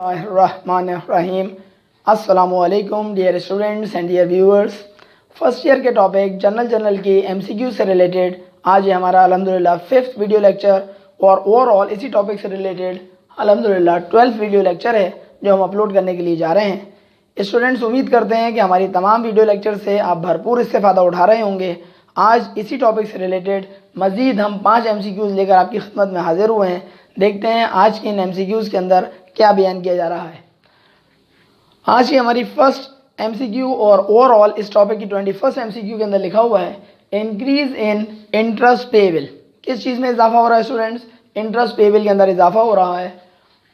Bismillahirrahmanirrahim. अस्सलामुअलैकुम dear students and dear viewers. First year के topic general की MCQ से रिलेटेड आज ये हमारा अल्हम्दुलिल्लाह 5th वीडियो लेक्चर और ओवरऑल इसी टॉपिक से रिलेटेड अल्हम्दुलिल्लाह 12th वीडियो लेक्चर है जो हम अपलोड करने के लिए जा रहे हैं। स्टूडेंट्स उम्मीद करते हैं कि हमारी तमाम वीडियो लेक्चर से आप भरपूर इससे फ़ायदा उठा रहे होंगे। आज इसी टॉपिक से रिलेटेड मज़ीद हम 5 एमसीक्यूज़ लेकर आपकी खिदमत में हाजिर हुए हैं। देखते हैं आज के इन एमसीक्यूज़ के अंदर क्या बयान किया जा रहा है। आज की हमारी फर्स्ट एमसीक्यू और ओवरऑल इस टॉपिक की 21st एमसीक्यू के अंदर लिखा हुआ है इंक्रीज इन इंटरेस्ट पेबल। किस चीज़ में इजाफा हो रहा है स्टूडेंट्स? इंटरेस्ट पेबल के अंदर इजाफा हो रहा है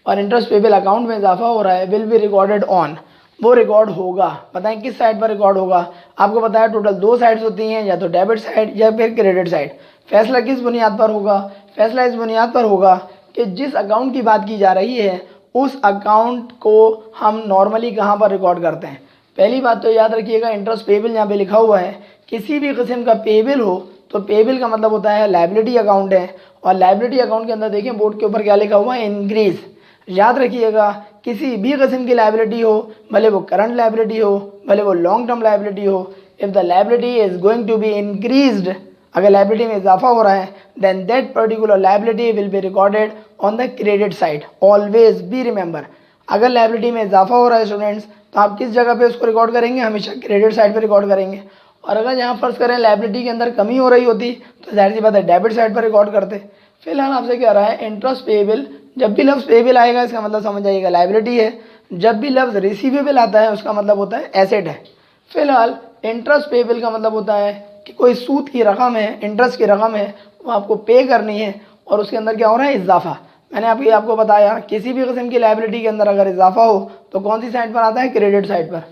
और इंटरेस्ट पेबल अकाउंट में इजाफा हो रहा है। विल बी रिकॉर्डेड ऑन, वो रिकॉर्ड होगा। बताएं किस साइड पर रिकॉर्ड होगा? आपको पता है टोटल 2 साइड्स होती हैं, या तो डेबिट साइड या फिर क्रेडिट साइड। फैसला किस बुनियाद पर होगा? फैसला इस बुनियाद पर होगा कि जिस अकाउंट की बात की जा रही है उस अकाउंट को हम नॉर्मली कहाँ पर रिकॉर्ड करते हैं। पहली बात तो याद रखिएगा, इंटरेस्ट पेबल यहाँ पे लिखा हुआ है। किसी भी किस्म का पेबल हो तो पेबल का मतलब होता है लाइबिलिटी अकाउंट है, और लाइबिलिटी अकाउंट के अंदर देखें बोर्ड के ऊपर क्या लिखा हुआ है, इंक्रीज। याद रखिएगा किसी भी किस्म की लाइबिलिटी हो, भले वो करंट लाइबिलिटी हो, भले वो लॉन्ग टर्म लाइबिलिटी हो, if the liability is going to be increased, अगर लाइबिलिटी में इजाफा हो रहा है then that particular liability will be recorded on the credit side. Always be remember, अगर लाइबिलिटी में इजाफा हो रहा है स्टूडेंट्स तो आप किस जगह पे उसको रिकॉर्ड करेंगे? हमेशा क्रेडिट साइड पे रिकॉर्ड करेंगे। और अगर यहाँ फर्ज करें लाइबिलिटी के अंदर कमी हो रही होती तो जाहिर सी बात है डेबिट साइड पर रिकॉर्ड करते। फिलहाल आपसे क्या रहा है, इंटरेस्ट पेबल। जब भी लफ्ज़ पेबल आएगा इसका मतलब समझ जाइएगा लाइबिलिटी है। जब भी लफ्ज़ रिसीवेबल आता है उसका मतलब होता है एसेट है। फिलहाल इंटरेस्ट पेबल का मतलब होता है कि कोई सूद की रकम है, इंटरेस्ट की रकम है, वो आपको पे करनी है और उसके अंदर क्या हो रहा है, इजाफा। मैंने आपको बताया किसी भी किस्म की लाइबिलिटी के अंदर अगर इजाफा हो तो कौन सी साइड पर आता है? क्रेडिट साइड पर।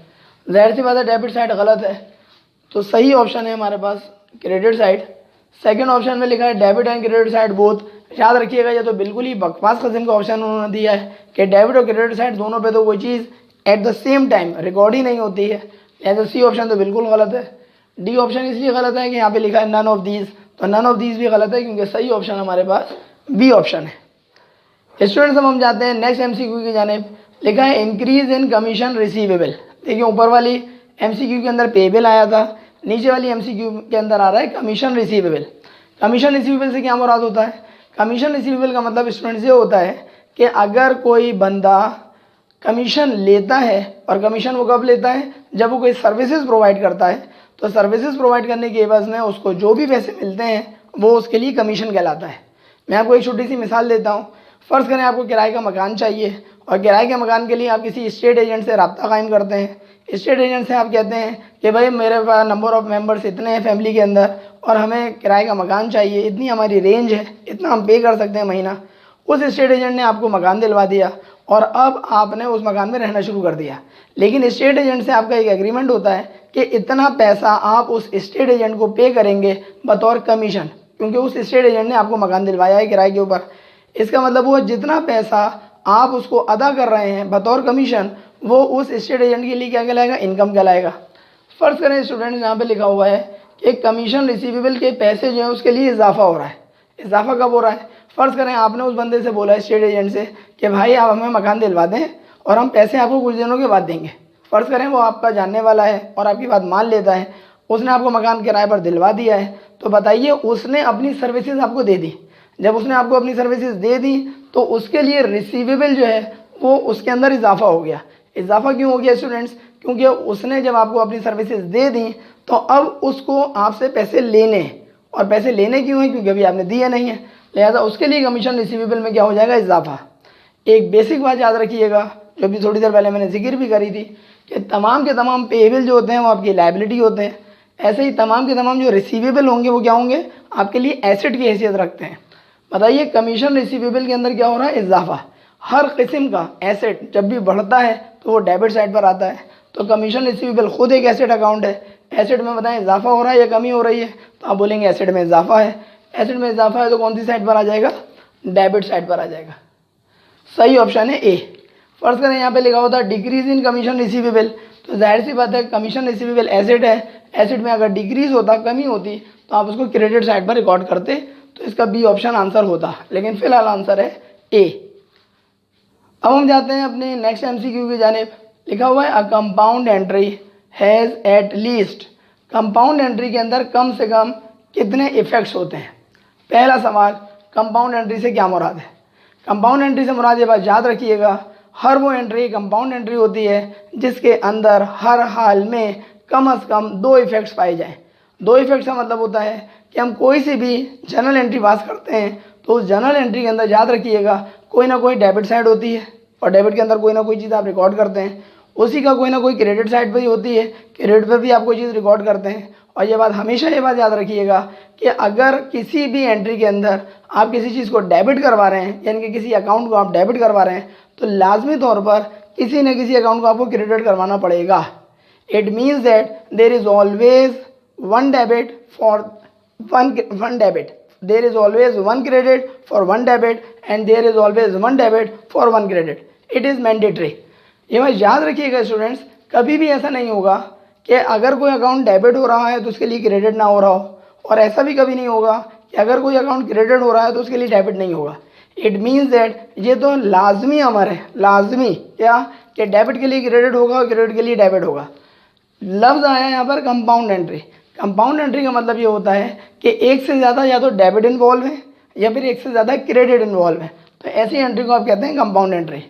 जाहिर सी बात है डेबिट साइड गलत है, तो सही ऑप्शन है हमारे पास क्रेडिट साइड। सेकंड ऑप्शन में लिखा है debit and credit side both. याद रखिएगा ये तो बिल्कुल ही बकवास किस्म का ऑप्शन उन्होंने दिया है कि डेबिट और क्रेडिट साइड दोनों पे तो कोई चीज़ at the same time record ही नहीं होती है। लिहाजा सी ऑप्शन तो बिल्कुल गलत है। डी ऑप्शन इसलिए गलत है कि यहाँ पे लिखा है नन ऑफ दीज, तो नन ऑफ दीज भी गलत है क्योंकि सही ऑप्शन हमारे पास बी ऑप्शन है। स्टूडेंट्स हम जाते हैं नेक्स्ट एमसीक्यू की जानिब। लिखा है इंक्रीज इन कमीशन रिसीवेबल। देखिए ऊपर वाली एमसीक्यू के अंदर पेबल आया था, नीचे वाली एमसीक्यू के अंदर आ रहा है कमीशन रिसीवेबल। कमीशन रिसीवेबल से क्या मुराद होता है? कमीशन रिसीवेबल का मतलब स्टूडेंट्स ये होता है कि अगर कोई बंदा कमीशन लेता है, और कमीशन वो कब लेता है? जब वो कोई सर्विसेज प्रोवाइड करता है, तो सर्विसेज प्रोवाइड करने के एवज में उसको जो भी पैसे मिलते हैं वो उसके लिए कमीशन कहलाता है। मैं आपको एक छोटी सी मिसाल देता हूँ। फ़र्ज़ करें आपको किराए का मकान चाहिए और किराए के मकान के लिए आप किसी स्टेट एजेंट से रब्ता कायम करते हैं। स्टेट एजेंट से आप कहते हैं कि भाई मेरे पास नंबर ऑफ़ मेंबर्स इतने हैं फैमिली के अंदर और हमें किराए का मकान चाहिए, इतनी हमारी रेंज है, इतना हम पे कर सकते हैं महीना। उस स्टेट एजेंट ने आपको मकान दिलवा दिया और अब आपने उस मकान में रहना शुरू कर दिया। लेकिन स्टेट एजेंट से आपका एक एग्रीमेंट होता है कि इतना पैसा आप उस स्टेट एजेंट को पे करेंगे बतौर कमीशन, क्योंकि उस स्टेट एजेंट ने आपको मकान दिलवाया है किराए के ऊपर। इसका मतलब वो जितना पैसा आप उसको अदा कर रहे हैं बतौर कमीशन, वो उस स्टेट एजेंट के लिए क्या कहलाएगा? इनकम कहलाएगा। फ़र्ज़ करें स्टूडेंट्स यहाँ पे लिखा हुआ है कि कमीशन रिसीवेबल के पैसे जो हैं उसके लिए इजाफा हो रहा है। इजाफा कब हो रहा है? फ़र्ज़ करें आपने उस बंदे से बोला स्टेट एजेंट से कि भाई आप हमें मकान दिलवा दें और हम पैसे आपको कुछ दिनों के बाद देंगे। फ़र्ज़ करें वो आपका जानने वाला है और आपकी बात मान लेता है, उसने आपको मकान किराए पर दिलवा दिया है। तो बताइए उसने अपनी सर्विसेज आपको दे दी। जब उसने आपको अपनी सर्विसेज दे दी तो उसके लिए रिसीवेबल जो है वो उसके अंदर इजाफा हो गया। इजाफा क्यों हो गया स्टूडेंट्स? क्योंकि उसने जब आपको अपनी सर्विसेज दे दी तो अब उसको आपसे पैसे लेने, और पैसे लेने क्यों हैं? क्योंकि अभी आपने दिए नहीं है, लिहाजा उसके लिए कमीशन रिसीवेबल में क्या हो जाएगा? इजाफा। एक बेसिक बात याद रखिएगा जो भी थोड़ी देर पहले मैंने जिक्र भी करी थी कि तमाम के तमाम पेबल जो होते हैं वो आपकी लाइबिलिटी होते हैं। ऐसे ही तमाम के तमाम जो रिसीवेबल होंगे वो क्या होंगे? आपके लिए एसेट की हैसियत रखते हैं। बताइए कमीशन रिसीवेबल के अंदर क्या हो रहा है? इजाफा। हर किस्म का एसेट जब भी बढ़ता है तो वो डेबिट साइड पर आता है, तो कमीशन रिसीवेबल खुद एक एसेट अकाउंट है। एसेट में बताएं इजाफा हो रहा है या कमी हो रही है? तो आप बोलेंगे एसेट में इजाफा है। एसेट में इजाफा है तो कौन सी साइड पर आ जाएगा? डेबिट साइड पर आ जाएगा। सही ऑप्शन है ए। फ़र्ज़ करें यहाँ पे लिखा होता है डिक्रीज इन कमीशन रिसीवेबल, तो जाहिर सी बात है कमीशन रिसीवेबल एसेट है, एसेट में अगर डिक्रीज होता, कमी होती, तो आप उसको क्रेडिट साइड पर रिकॉर्ड करते, तो इसका बी ऑप्शन आंसर होता। लेकिन फिलहाल आंसर है ए। अब हम जाते हैं अपने नेक्स्ट MCQ की जानिब। लिखा हुआ है a compound entry has at least, compound entry के अंदर कम से कम कितने इफ़ेक्ट्स होते हैं। पहला सवाल, कंपाउंड एंट्री से क्या मुराद है। कंपाउंड एंट्री से मुराद ये बात याद रखिएगा, हर वो एंट्री कंपाउंड एंट्री होती है जिसके अंदर हर हाल में कम से कम 2 इफ़ेक्ट्स पाए जाएँ। 2 इफ़ेक्ट्स का मतलब होता है कि हम कोई सी भी जनरल एंट्री पास करते हैं तो उस जनरल एंट्री के अंदर याद रखिएगा कोई ना कोई डेबिट साइड होती है और डेबिट के अंदर कोई ना कोई चीज़ आप रिकॉर्ड करते हैं, उसी का कोई ना कोई क्रेडिट साइड पर ही होती है, क्रेडिट पर भी आप कोई चीज़ रिकॉर्ड करते हैं। और ये बात हमेशा ये बात याद रखिएगा कि अगर किसी भी एंट्री के अंदर आप किसी चीज़ को डेबिट करवा रहे हैं, यानी कि किसी अकाउंट को आप डेबिट करवा रहे हैं, तो लाजमी तौर पर किसी न किसी अकाउंट को आपको क्रेडिट करवाना पड़ेगा। It means that there is always one debit for one debit, there is always one credit for one debit and there is always one debit for one credit. It is mandatory. ये बात याद रखिएगा students, कभी भी ऐसा नहीं होगा कि अगर कोई अकाउंट डेबिट हो रहा है तो उसके लिए क्रेडिट ना हो रहा हो, और ऐसा भी कभी नहीं होगा कि अगर कोई अकाउंट क्रेडिट हो रहा है तो उसके लिए डेबिट नहीं होगा। इट मीन्स दैट ये तो लाजमी अमर है, लाजमी क्या कि डेबिट के लिए क्रेडिट होगा और क्रेडिट के लिए डेबिट होगा। लफ्ज़ आया यहाँ पर कंपाउंड एंट्री। कंपाउंड एंट्री का मतलब ये होता है कि एक से ज़्यादा या तो डेबिट इन्वॉल्व है या फिर एक से ज़्यादा क्रेडिट इन्वॉल्व है, तो ऐसी एंट्री को आप कहते हैं कंपाउंड एंट्री।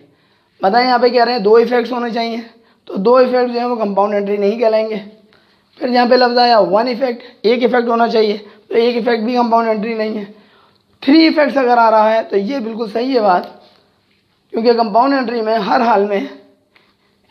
बताएं यहाँ पे कह रहे हैं 2 इफ़ेक्ट्स होने चाहिए, तो 2 इफ़ेक्ट जो है वो कंपाउंड एंट्री नहीं कहलाएंगे। फिर यहाँ पे लफ्ज़ आया 1 इफ़ेक्ट, एक इफ़ेक्ट होना चाहिए, तो एक इफ़ेक्ट भी कंपाउंड एंट्री नहीं है। 3 इफ़ेक्ट्स अगर आ रहा है तो ये बिल्कुल सही है बात, क्योंकि कंपाउंड एंट्री में हर हाल में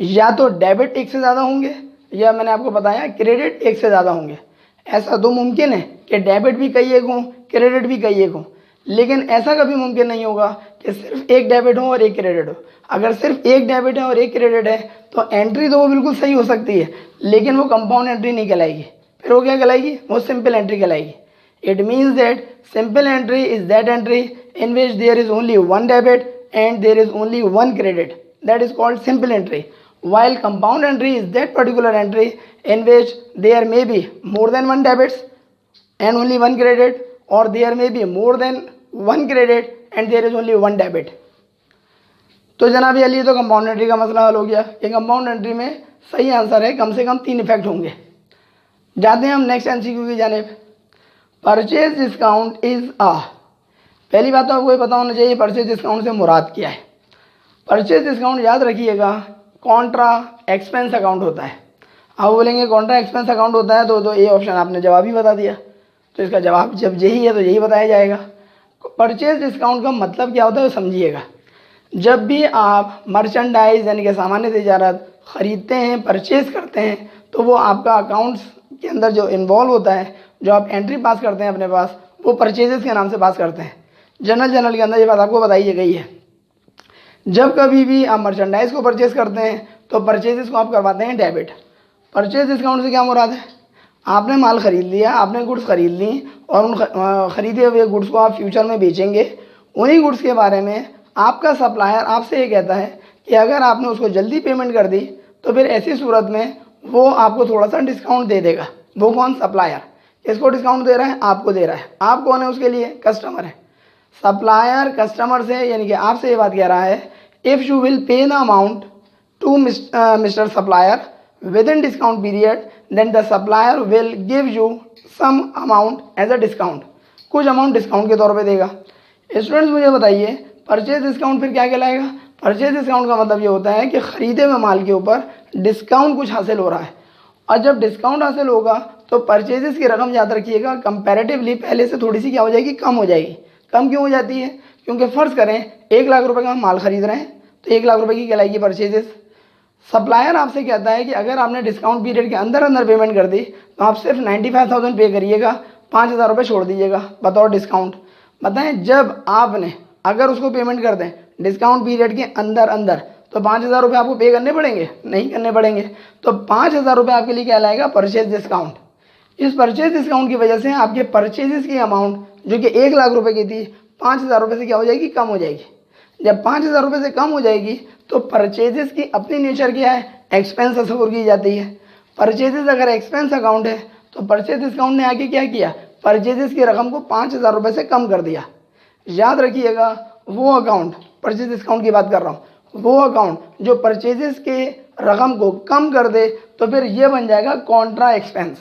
या तो डेबिट एक से ज़्यादा होंगे या मैंने आपको बताया क्रेडिट एक से ज़्यादा होंगे। ऐसा तो मुमकिन है कि डेबिट भी कई एक हों, क्रेडिट भी कई एक हों, लेकिन ऐसा कभी मुमकिन नहीं होगा कि सिर्फ एक डेबिट हो और एक क्रेडिट हो। अगर सिर्फ एक डेबिट है और एक क्रेडिट है तो एंट्री तो वो बिल्कुल सही हो सकती है, लेकिन वो कंपाउंड एंट्री नहीं कहलाएगी। फिर वो क्या कहलाएगी, वो सिंपल एंट्री कहलाएगी। It means that simple entry is that entry in which there is only one debit and there is only one credit, that is called simple entry. while compound entry is that particular entry in which there may be more than one debits and only one credit, or there may be more than one credit and there is only one debit। तो जनाब ये तो compound entry का मसला हल हो गया। ये कंपाउंड एंट्री में सही आंसर है कम से कम 3 इफेक्ट होंगे। जाते हैं हम नेक्स्ट MCQ की जानिब। परचेज डिस्काउंट इज आ, पहली बात तो आपको ये पता होना चाहिए परचेज डिस्काउंट से मुराद क्या है। परचेज डिस्काउंट याद रखिएगा कॉन्ट्रा एक्सपेंस अकाउंट होता है। आप बोलेंगे कॉन्ट्रा एक्सपेंस अकाउंट होता है तो ये ऑप्शन आपने जवाब ही बता दिया, तो इसका जवाब जब यही है तो यही बताया जाएगा। परचेज डिस्काउंट का मतलब क्या होता है वो समझिएगा। जब भी आप मर्चेंडाइज यानी कि सामान्य तिजारत ख़रीदते हैं, परचेज़ करते हैं, तो वो आपका अकाउंट्स के अंदर जो इन्वॉल्व होता है, जो आप एंट्री पास करते हैं अपने पास, वो परचेजेस के नाम से पास करते हैं। जनरल के अंदर ये बात आपको बताई गई है। जब कभी भी आप मर्चेंडाइज को परचेज करते हैं तो परचेजेस को आप करवाते हैं डेबिट। परचेज डिस्काउंट से क्या मुराद है, आपने माल ख़रीद लिया, आपने गुड्स ख़रीद ली और उन ख़रीदे हुए गुड्स को आप फ्यूचर में बेचेंगे। उन्हीं गुड्स के बारे में आपका सप्लायर आपसे ये कहता है कि अगर आपने उसको जल्दी पेमेंट कर दी तो फिर ऐसी सूरत में वो आपको थोड़ा सा डिस्काउंट दे देगा। वो कौन, सप्लायर। किसको डिस्काउंट दे रहा है, आपको दे रहा है। आप कौन है उसके लिए, कस्टमर है। सप्लायर कस्टमर से यानी कि आपसे ये बात कह रहा है, if you will pay the amount to mister supplier within discount period then the supplier will give you some amount as a discount, कुछ अमाउंट डिस्काउंट के तौर पे देगा। स्टूडेंट्स मुझे बताइए परचेज डिस्काउंट फिर क्या कहलाएगा। परचेज डिस्काउंट का मतलब ये होता है कि ख़रीदे हुए माल के ऊपर डिस्काउंट कुछ हासिल हो रहा है, और जब डिस्काउंट हासिल होगा तो परचेजेस की रकम याद रखिएगा कंपैरेटिवली पहले से थोड़ी सी क्या हो जाएगी, कम हो जाएगी। कम क्यों हो जाती है, क्योंकि फ़र्ज़ करें 1 लाख रुपए का हम माल ख़रीद रहे हैं तो 1 लाख रुपए की कहलाएगी परचेजेस। सप्लायर आपसे कहता है कि अगर आपने डिस्काउंट पीरियड के अंदर अंदर पेमेंट कर दी तो आप सिर्फ 95,000 पे करिएगा, 5,000 रुपये छोड़ दीजिएगा बतौर डिस्काउंट। बताएं जब आपने अगर उसको पेमेंट कर दें डिस्काउंट पीरियड के अंदर अंदर तो 5,000 रुपये आपको पे करने पड़ेंगे, नहीं करने पड़ेंगे। तो 5,000 रुपये आपके लिए क्या लाएगा, परचेज डिस्काउंट। इस परचेज डिस्काउंट की वजह से आपके परचेजेस की अमाउंट जो कि 1 लाख रुपए की थी 5,000 रुपये से क्या हो जाएगी, कम हो जाएगी। जब 5,000 रुपये से कम हो जाएगी तो परचेजेस की अपनी नेचर क्या है, एक्सपेंस तस्वुर की जाती है। परचेजेस अगर एक्सपेंस अकाउंट है तो परचेज डिस्काउंट ने आके क्या किया, परचेजेस की रकम को 5,000 रुपये से कम कर दिया। याद रखिएगा वो अकाउंट, परचेज डिस्काउंट की बात कर रहा हूँ, वो अकाउंट जो परचेजेस के रकम को कम कर दे तो फिर ये बन जाएगा कॉन्ट्रा एक्सपेंस।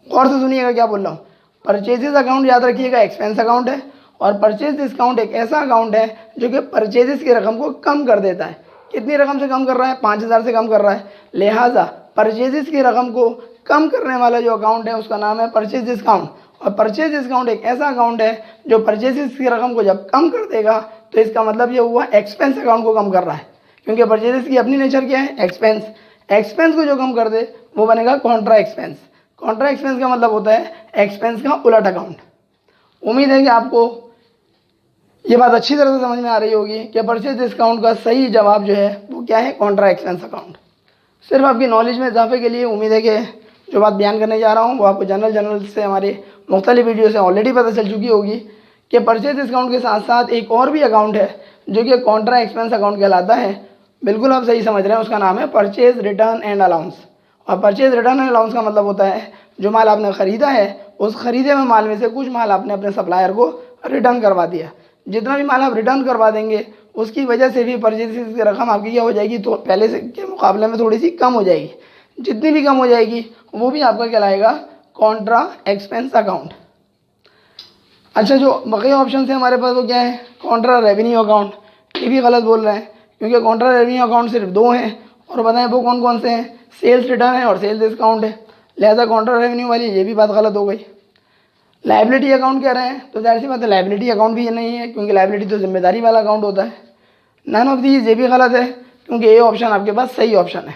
और से सुनिएगा क्या बोल रहा हूँ। परचेजेस अकाउंट याद रखिएगा एक्सपेंस अकाउंट है, और परचेज डिस्काउंट एक ऐसा अकाउंट है जो कि परचेजेस की रकम को कम कर देता है। कितनी रकम से कम कर रहा है? 5,000 से कम कर रहा है। लिहाजा परचेजेस की रकम को कम करने वाला जो अकाउंट है उसका नाम है परचेज डिस्काउंट। और परचेज डिस्काउंट एक ऐसा अकाउंट है जो परचेजेस की रकम को जब कम कर देगा तो इसका मतलब ये हुआ एक्सपेंस अकाउंट को कम कर रहा है, क्योंकि परचेजेस की अपनी नेचर क्या है? एक्सपेंस। एक्सपेंस को जो कम कर दे वो बनेगा कॉन्ट्रा एक्सपेंस। कॉन्ट्रा एक्सपेंस का मतलब होता है एक्सपेंस का उलट अकाउंट। उम्मीद है कि आपको ये बात अच्छी तरह से समझ में आ रही होगी कि परचेज डिस्काउंट का सही जवाब जो है वो क्या है? Contra expense account. सिर्फ आपकी नॉलेज में इजाफे के लिए उम्मीद है कि जो बात बयान करने जा रहा हूँ वो आपको जनरल से हमारे मुख्तलिफ वीडियो से ऑलरेडी पता चल चुकी होगी कि परचेज डिस्काउंट के साथ साथ एक और भी अकाउंट है जो कि कॉन्ट्रा एक्सपेंस अकाउंट कहलाता है। बिल्कुल आप सही समझ रहे हैं, उसका नाम है परचेज रिटर्न एंड अलाउंस। और परचेज रिटर्न एंड अलाउंस का मतलब होता है जो माल आपने ख़रीदा है उस खरीदे हुए माल में से कुछ माल आपने अपने सप्लायर को रिटर्न करवा दिया। जितना भी माल आप रिटर्न करवा देंगे उसकी वजह से भी परचेज की रकम आपकी क्या हो जाएगी? तो पहले से के मुकाबले में थोड़ी सी कम हो जाएगी। जितनी भी कम हो जाएगी वो भी आपका कहलाएगा कॉन्ट्रा एक्सपेंस अकाउंट। अच्छा, जो बकी ऑप्शन है हमारे पास वो क्या है? Contra revenue account. ये भी गलत बोल रहे हैं क्योंकि कॉन्ट्रा रेवेन्यू अकाउंट सिर्फ दो हैं, और बताएं वो कौन कौन से हैं? सेल्स रिटर्न है और सेल्स डिस्काउंट है। लिहाजा कॉन्ट्रा रेवेन्यू वाली ये भी बात गलत हो गई। लाइबिलिटी अकाउंट कह रहे हैं तो जाहिर सी बात है लाइबिलिटी अकाउंट भी ये नहीं है, क्योंकि लाइबिलिटी तो जिम्मेदारी वाला अकाउंट होता है। नन ऑफ दीज ये भी गलत है, क्योंकि ये ऑप्शन आपके पास सही ऑप्शन है।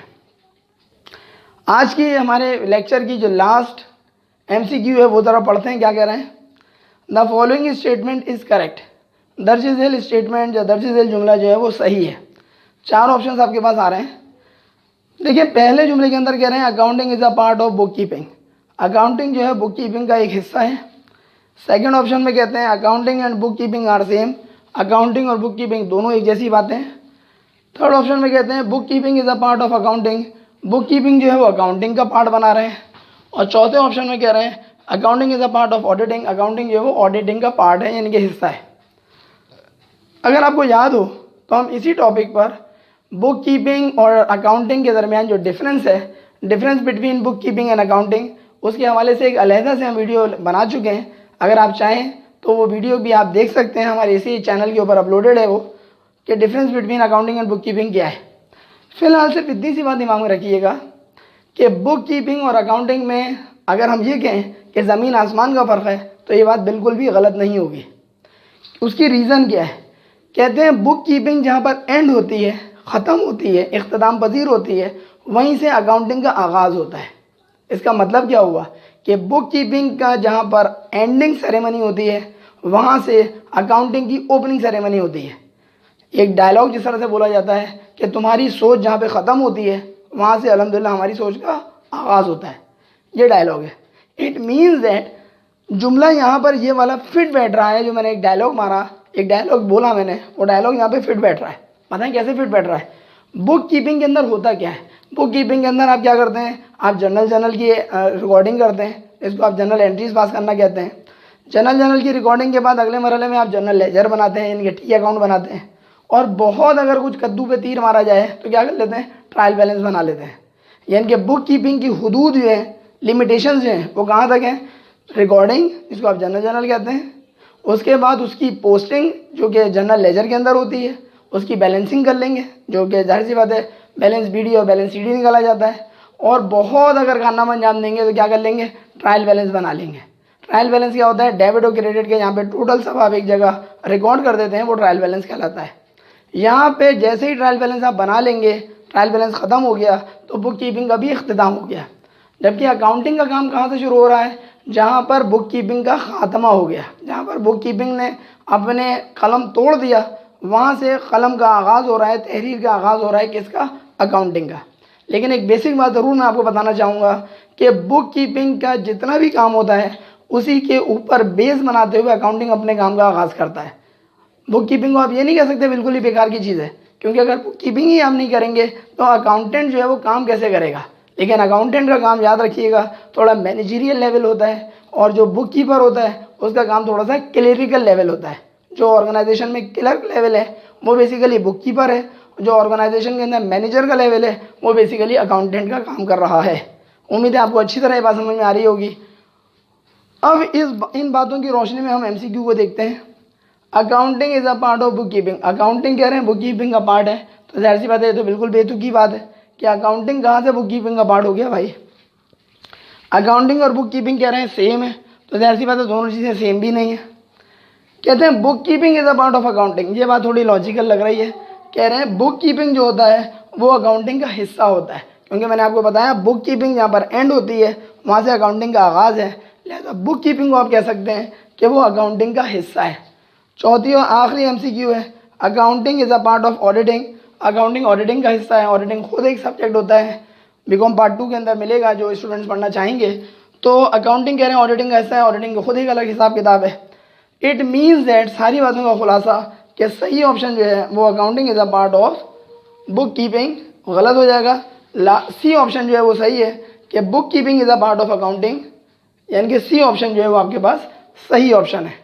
आज की हमारे लेक्चर की जो लास्ट MCQ है वो ज़रा पढ़ते हैं क्या कह रहे हैं। The following statement is correct. दर्ज झेल स्टेटमेंट या दर्ज झेल जुमला जो है वो सही है। 4 ऑप्शन आपके पास आ रहे हैं। देखिए, पहले जुमले के अंदर कह रहे हैं accounting is a part of book keeping. Accounting जो है बुक कीपिंग का एक हिस्सा है। सेकंड ऑप्शन में कहते हैं accounting and book keeping are same. Accounting और बुक कीपिंग दोनों एक जैसी बातें हैं। थर्ड ऑप्शन में कहते हैं book keeping is a part of accounting. Book keeping जो है वो अकाउंटिंग का पार्ट बना रहे हैं। और चौथे ऑप्शन में कह रहे हैं accounting is a part of auditing. Accounting जो है वो ऑडिटिंग का पार्ट है, यानी कि हिस्सा है। अगर आपको याद हो तो हम इसी टॉपिक पर बुक कीपिंग और अकाउंटिंग के दरमियान जो डिफरेंस है, difference between book keeping and accounting, उसके हवाले से एक अलहदा से हम वीडियो बना चुके हैं। अगर आप चाहें तो वो वीडियो भी आप देख सकते हैं, हमारे इसी चैनल के ऊपर अपलोडेड है वो, कि difference between accounting and book keeping क्या है। फिलहाल सिर्फ इतनी सी बात दिमाग में रखिएगा कि बुक कीपिंग और अकाउंटिंग में अगर हम ये कहें कि ज़मीन आसमान का फ़र्क है तो ये बात बिल्कुल भी गलत नहीं होगी। उसकी रीज़न क्या है? कहते हैं बुक कीपिंग जहाँ पर एंड होती है, ख़त्म होती है, इख्तिताम पजीर होती है, वहीं से अकाउंटिंग का आगाज़ होता है। इसका मतलब क्या हुआ कि बुक कीपिंग का जहाँ पर एंडिंग सेरेमनी होती है वहाँ से अकाउंटिंग की ओपनिंग सेरेमनी होती है। एक डायलॉग जिस तरह से बोला जाता है कि तुम्हारी सोच जहाँ पे ख़त्म होती है वहाँ से अल्हम्दुलिल्लाह हमारी सोच का आगाज़ होता है। ये डायलॉग है। इट मीन्स दैट जुमला यहाँ पर ये वाला फिट बैठ रहा है। जो मैंने एक डायलॉग मारा, एक डायलॉग बोला मैंने, वो डायलॉग यहाँ पे फिट बैठ रहा है। बताएं कैसे फिट बैठ रहा है? बुक कीपिंग के अंदर होता क्या है? बुक कीपिंग के अंदर आप क्या करते हैं? आप जर्नल की रिकॉर्डिंग करते हैं, इसको आप जर्नल एंट्रीज पास करना कहते हैं। जर्नल की रिकॉर्डिंग के बाद अगले मरहले में आप जर्नल लेजर बनाते हैं, यानी कि टी अकाउंट बनाते हैं। और बहुत अगर कुछ कद्दू पे तीर मारा जाए तो क्या कर लेते हैं? ट्रायल बैलेंस बना लेते हैं। यानी कि बुक कीपिंग की हुदूद जो है, लिमिटेशन जो हैं, वो कहाँ तक हैं? रिकॉर्डिंग, जिसको आप जर्नल कहते हैं, उसके बाद उसकी पोस्टिंग जो कि जर्नल लेजर के अंदर होती है, उसकी बैलेंसिंग कर लेंगे, जो कि जाहिर सी बात है बैलेंस BD और बैलेंस CD निकाला जाता है। और बहुत अगर कारनामा अंजाम देंगे तो क्या कर लेंगे? ट्रायल बैलेंस बना लेंगे। ट्रायल बैलेंस क्या होता है? डेबिट और क्रेडिट के यहाँ पे टोटल सब आप एक जगह रिकॉर्ड कर देते हैं, वो ट्रायल बैलेंस कहलाता है। यहाँ पे जैसे ही ट्रायल बैलेंस आप बना लेंगे, ट्रायल बैलेंस ख़त्म हो गया तो बुक कीपिंग का भी इख्तिताम हो गया। जबकि अकाउंटिंग का काम कहाँ से शुरू हो रहा है? जहाँ पर बुक कीपिंग का ख़ात्मा हो गया, जहाँ पर बुक कीपिंग ने अपने कलम तोड़ दिया, वहाँ से कलम का आगाज़ हो रहा है, तहरीर का आगाज़ हो रहा है। किसका? अकाउंटिंग का। लेकिन एक बेसिक बात ज़रूर मैं आपको बताना चाहूँगा कि बुक कीपिंग का जितना भी काम होता है उसी के ऊपर बेस बनाते हुए अकाउंटिंग अपने काम का आगाज़ करता है। बुक कीपिंग को आप ये नहीं कह सकते बिल्कुल ही बेकार की चीज़ है, क्योंकि अगर बुक कीपिंग ही आप नहीं करेंगे तो अकाउंटेंट जो है वो काम कैसे करेगा? लेकिन अकाउंटेंट का काम याद रखिएगा थोड़ा मैनेजरियल लेवल होता है, और जो बुक कीपर होता है उसका काम थोड़ा सा क्लरिकल लेवल होता है। जो ऑर्गेनाइजेशन में क्लर्क लेवल है वो बेसिकली बुक कीपर है, जो ऑर्गेनाइजेशन के अंदर मैनेजर का लेवल है वो बेसिकली अकाउंटेंट का काम कर रहा है। उम्मीद है आपको अच्छी तरह ये बात समझ में आ रही होगी। अब इन बातों की रोशनी में हम MCQ को देखते हैं। Accounting is a part of book keeping. Accounting कह रहे हैं बुक कीपिंग का पार्ट है, तो जाहिर सी बात है ये तो बिल्कुल बेतुकी बात है कि अकाउंटिंग कहाँ से बुक कीपिंग का पार्ट हो गया भाई। अकाउंटिंग और बुक कीपिंग कह रहे हैं सेम है, तो जाहिर सी बात है दोनों चीज़ें सेम भी नहीं है। कहते हैं book keeping is a part of accounting. ये बात थोड़ी लॉजिकल लग रही है। कह रहे हैं बुक कीपिंग जो होता है वो अकाउंटिंग का हिस्सा होता है, क्योंकि मैंने आपको बताया बुक कीपिंग जहाँ पर एंड होती है वहाँ से अकाउंटिंग का आगाज़ है, लिहाजा बुक कीपिंग को आप कह सकते हैं कि वो अकाउंटिंग का हिस्सा है। चौथी और आखिरी MCQ है, accounting is a part of auditing. Accounting auditing का हिस्सा है। ऑडिटिंग खुद एक सब्जेक्ट होता है, BCom पार्ट 2 के अंदर मिलेगा जो स्टूडेंट्स पढ़ना चाहेंगे। तो अकाउंटिंग कह रहे हैं ऑडिटिंग का हिस्सा है, ऑडिटिंग का खुद एक अलग हिसाब किताब है। इट मीन्स दैट सारी बातों का खुलासा कि सही ऑप्शन जो है वो accounting is a part of book keeping गलत हो जाएगा। सी ऑप्शन जो है वो सही है कि book keeping is a part of accounting, यानी कि सी ऑप्शन जो है वो आपके पास सही ऑप्शन है।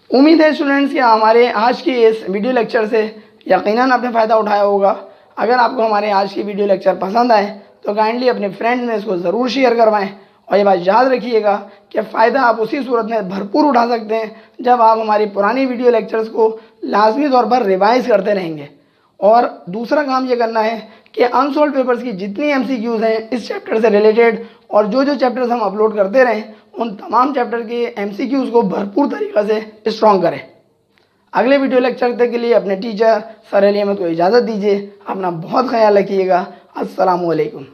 उम्मीद है स्टूडेंट्स कि हमारे आज की इस वीडियो लेक्चर से यकीनन आपने फ़ायदा उठाया होगा। अगर आपको हमारे आज की वीडियो लेक्चर पसंद आए तो काइंडली अपने फ्रेंड्स में इसको ज़रूर शेयर करवाएं, और ये बात याद रखिएगा कि फ़ायदा आप उसी सूरत में भरपूर उठा सकते हैं जब आप हमारी पुरानी वीडियो लेक्चर्स को लाजमी तौर पर रिवाइज़ करते रहेंगे। और दूसरा काम ये करना है कि अनसॉल्व पेपर्स की जितनी MCQs हैं इस चैप्टर से रिलेटेड और जो जो चैप्टर्स हम अपलोड करते रहें उन तमाम चैप्टर के MCQs को भरपूर तरीक़ा से स्ट्रॉन्ग करें। अगले वीडियो लेक्चर तक के लिए अपने टीचर सर अली अहमद को इजाज़त दीजिए। अपना बहुत ख्याल रखिएगा। अस्सलामु अलैकुम।